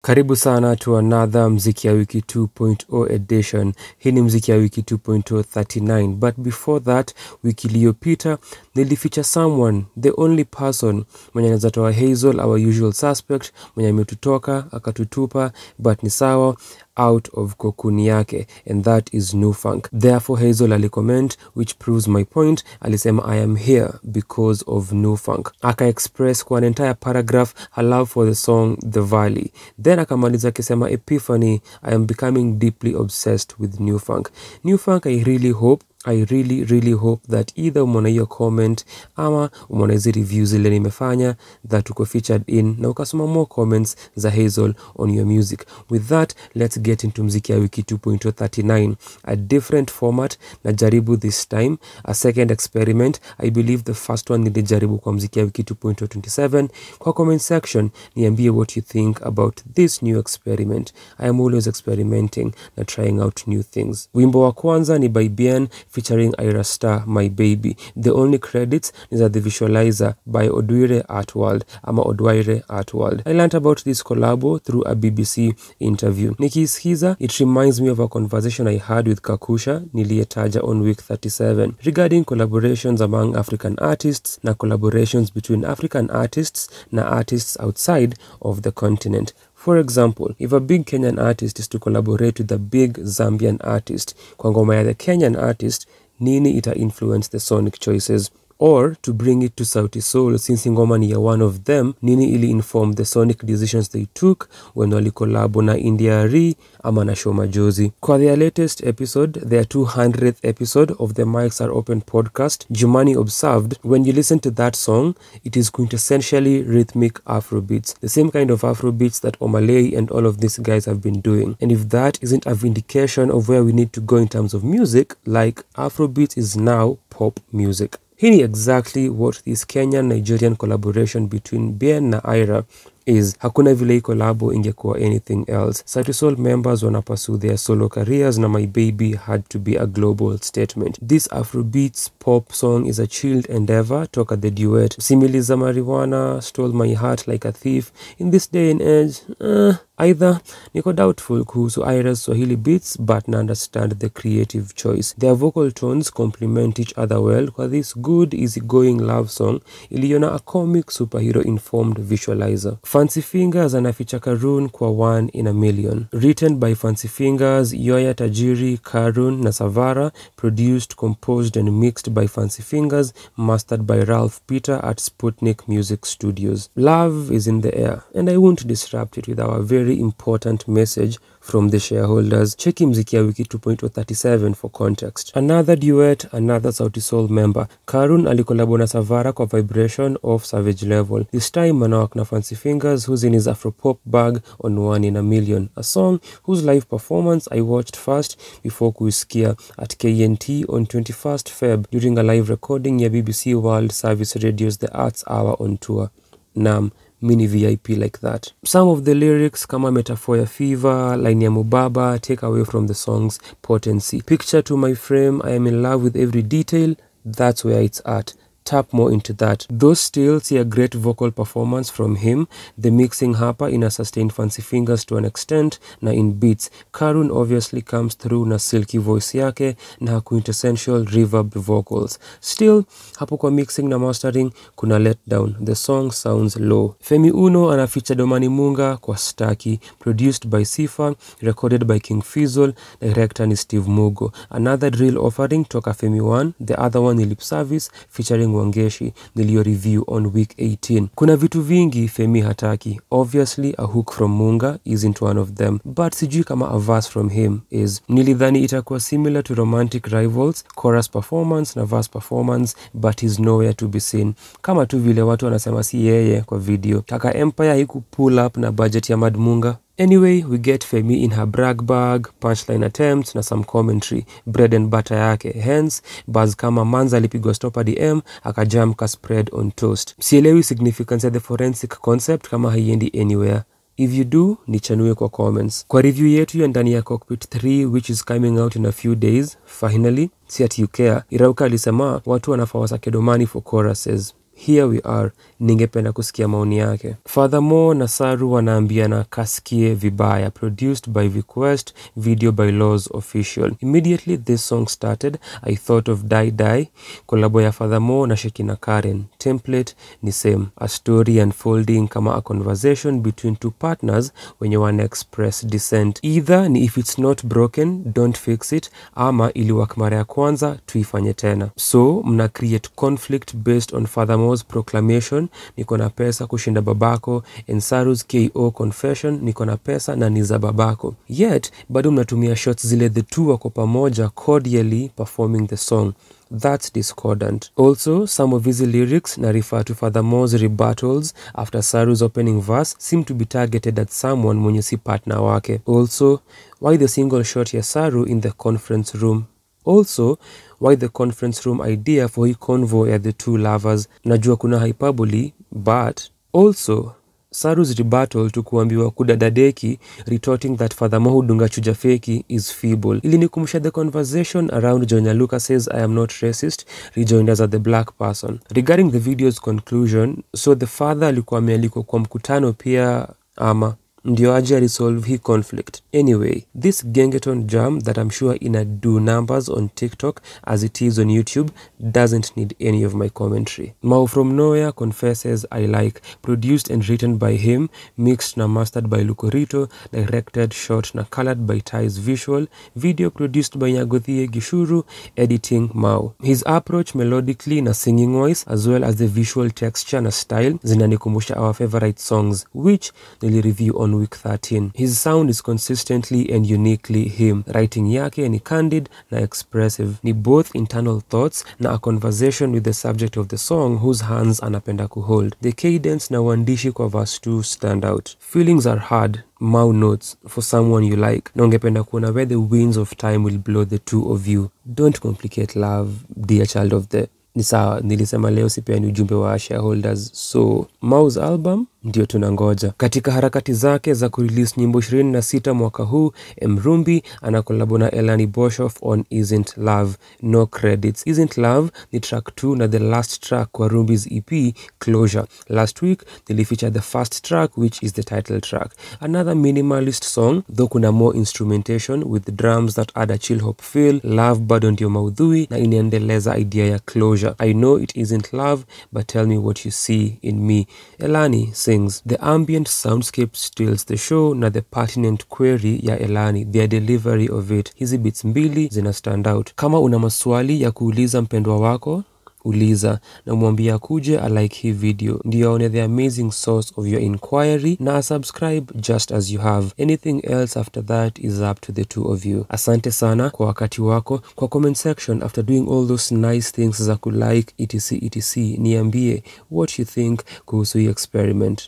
Karibu sana to another Mziki ya Wiki 2.0 edition. Hii ni Mziki ya Wiki 2.0 39. But before that, wiki iliyopita nilifeature someone, the only person mwenye anaweza toa Hazel, our usual suspect, mwenye ametutoka, akatutupa, but ni sawa, out of kokuni yake, and that is New Funk. Therefore Hazel alicomment, which proves my point. Alisema I am here because of New Funk. Aka express kwa an entire paragraph her love for the song The Valley. Then akamaliza akisema Epiphany, I am becoming deeply obsessed with New Funk. New Funk, I really hope that either umona hiyo comment ama umona hizi reviews ile nimefanya that uko featured in na ukasoma more comments za Hazel on your music. With that, let's get into Mziki ya Wiki 2.39, a different format na jaribu this time, a second experiment. I believe the first one nilijaribu kwa Mziki ya Wiki 2.27. Kwa comment section niambie what you think about this new experiment. I am always experimenting na trying out new things. Wimbo wa kwanza ni by Bien featuring Ayra Starr, My Baby. The only credits is at the visualizer by Odwire Artworld ama Odwire Artworld. I learned about this collabo through a BBC interview. Nikisikiza, it reminds me of a conversation I had with Kakusha niliyetaja on week 37 regarding collaborations among African artists na collaborations between African artists na artists outside of the continent. For example, if a big Kenyan artist is to collaborate with a big Zambian artist, kwa ngoma ya the Kenyan artist, nini ita influence the sonic choices? Or, to bring it to Sauti Sol, since ngoma ni ya one of them, nini ili inform the sonic decisions they took when wali collabo na India Ri ama na Shoma Jozi. Kwa their latest episode, their 200th episode of the Mics Are Open podcast, Domani observed, when you listen to that song, it is quintessentially rhythmic Afrobeats, the same kind of Afrobeats that Omalay and all of these guys have been doing. And if that isn't a vindication of where we need to go in terms of music, like Afrobeats is now pop music. Hii ni exactly what this Kenyan-Nigerian collaboration between Bien na Ayra is. Hakuna vile hii collabo ingekuwa anything else. Sauti Sol members wana pursue their solo careers na My Baby had to be a global statement. This Afrobeats pop song is a chilled endeavor, toka the duet. Simili za marijuana, stole my heart like a thief. In this day and age, either niko doubtful kuhusu Ayra's Swahili beats, but na understand the creative choice. Their vocal tones complement each other well kwa this good easygoing love song iliona a comic superhero informed visualizer. Fancy Fingers anaficha Karun kwa One in a Million. Written by Fancy Fingers, Yoya Tajiri, Karun na Savara, produced, composed and mixed by Fancy Fingers, mastered by Ralph Peter at Sputnik Music Studios. Love is in the air, and I won't disrupt it with our very important message from the shareholders. Check Mziki ya Wiki 2.37 for context. Another duet, another Sauti Sol member. Karun alikolabo na Savara kwa Vibration of Savage Level. This time manawak na Fancy Fingers, who's in his Afropop bag on One in a Million, a song whose live performance I watched first before kuisikia at KNT on 21st Feb during a live recording ya BBC World Service Radio's The Arts Hour on tour. Nam mini VIP like that. Some of the lyrics kama metaphor ya fever, line ya mubaba, take away from the song's potency. Picture to my frame, I am in love with every detail, that's where it's at. Tap more into that. Those still see a great vocal performance from him. The mixing hapa in a sustained Fancy Fingers to an extent na in beats. Karun obviously comes through na silky voice yake na quintessential reverb vocals. Still, hapo kwa mixing na mastering kuna letdown. The song sounds low. Femi Uno anaficha Domani Munga kwa Staki, produced by Sifa, recorded by King Fizzle, director ni Steve Mugo. Another drill offering toka Femi 1, the other one ni Lip Service featuring Wangeshi nilio review on week 18. Kuna vitu vingi Femi hataki. Obviously a hook from Munga isn't one of them, but sijui kama a verse from him is. Nilidhani itakuwa similar to Romantic Rivals, chorus performance na verse performance, but is nowhere to be seen. Kama tu vile watu wanasema si yeye kwa video. Kaka Empire hiku pull up na budget ya Mad Munga. Anyway, we get Femi in her brag bag, punchline attempts na some commentary, bread and butter yake. Hence, buzz kama manza alipigwa stopper DM, akajam ka spread on toast. Sielewi significance ya the forensic concept kama haiendi anywhere. If you do, nichanue kwa comments. Kwa review yetu ya ndani ya Cockpit 3, which is coming out in a few days, finally, si ati you care, Irauka alisema watu wanafaa wasake Domani for choruses. Here we are. Ningependa kusikia maoni yake. Fathermoh na Ssaru wanaambiana Kaskie Vibaya, produced by Request, video by Laws Official. Immediately this song started, I thought of Die Die, collabo ya Fathermoh na Shekina Karun. Template ni same, a story unfolding kama a conversation between two partners wenye wana express dissent. Either ni if it's not broken, don't fix it, ama iliwak mara ya kwanza, tuifanye tena. So, mna create conflict based on Fathermoh's proclamation, niko na pesa kushinda babako, and Ssaru's KO confession, niko na pesa na niza babako. Yet, bado mnatumia shots zile the two wako pamoja cordially performing the song. That's discordant. Also, some of his lyrics na refer to Fathermoh's rebuttals after Ssaru's opening verse seem to be targeted at someone mwenye si partner wake. Also, why the single shot ya Ssaru in the conference room? Also, why the conference room idea for hii convo ya the two lovers? Najua kuna hyperbole, but also Ssaru's rebuttal to kuambiwa kudadadeki, retorting that Fathermoh hudunga chuja feki is feeble. Ilinikumbusha the conversation around Jonya Lucas says I am not racist, rejoined as the black person. Regarding the video's conclusion, so the father alikuwa amealikwa kwa mkutano pia ama ndio aje resolve hii conflict. Anyway, this gengeton jam that I'm sure ina do numbers on TikTok as it is on YouTube doesn't need any of my commentary. Mau from Nowhere confesses I like, produced and written by him, mixed na mastered by Lukorito, directed, shot na colored by Ty's Visual, video produced by Nyagothie Gishuru, editing Mau. His approach melodically na singing voice as well as the visual texture na style zinanikumbusha our favorite songs, which nili review on week 13. His sound is consistently and uniquely him. Writing yake ni candid na expressive. Ni both internal thoughts na a conversation with the subject of the song whose hands anapenda kuhold. The cadence na uandishi kwa verse 2 stand out. Feelings are hard, Mau notes, for someone you like. Na ungependa kuona where the winds of time will blow the two of you. Don't complicate love, dear child of the... Ni sawa, nilisema leo sipeani ujumbe wa shareholders. So, Mau's album ndio tunangoja. Katika harakati zake za kurelease nyimbo 26 mwaka huu, Rumbi anakolabo na Elani Boshoff on Isn't Love, no credits. Isn't Love ni track 2 na the last track kwa Rumbi's EP, Closure. Last week, nilifeature the first track which is the title track. Another minimalist song, though kuna more instrumentation with drums that add a chill hop feel. Love bado ndio maudhui na inaendeleza idea ya closure. I know it isn't love, but tell me what you see in me. Elani sings. The ambient soundscape steals the show na the pertinent query ya Elani, their delivery of it. Hizi beats mbili zina stand out. Kama una maswali ya kuuliza mpendwa wako, uliza na mwambia kuje I like hii video. Ndio aone the amazing source of your inquiry na subscribe just as you have. Anything else after that is up to the two of you. Asante sana kwa wakati wako. Kwa comment section after doing all those nice things za kulike etc etc, niambie what you think kuhusu hii experiment.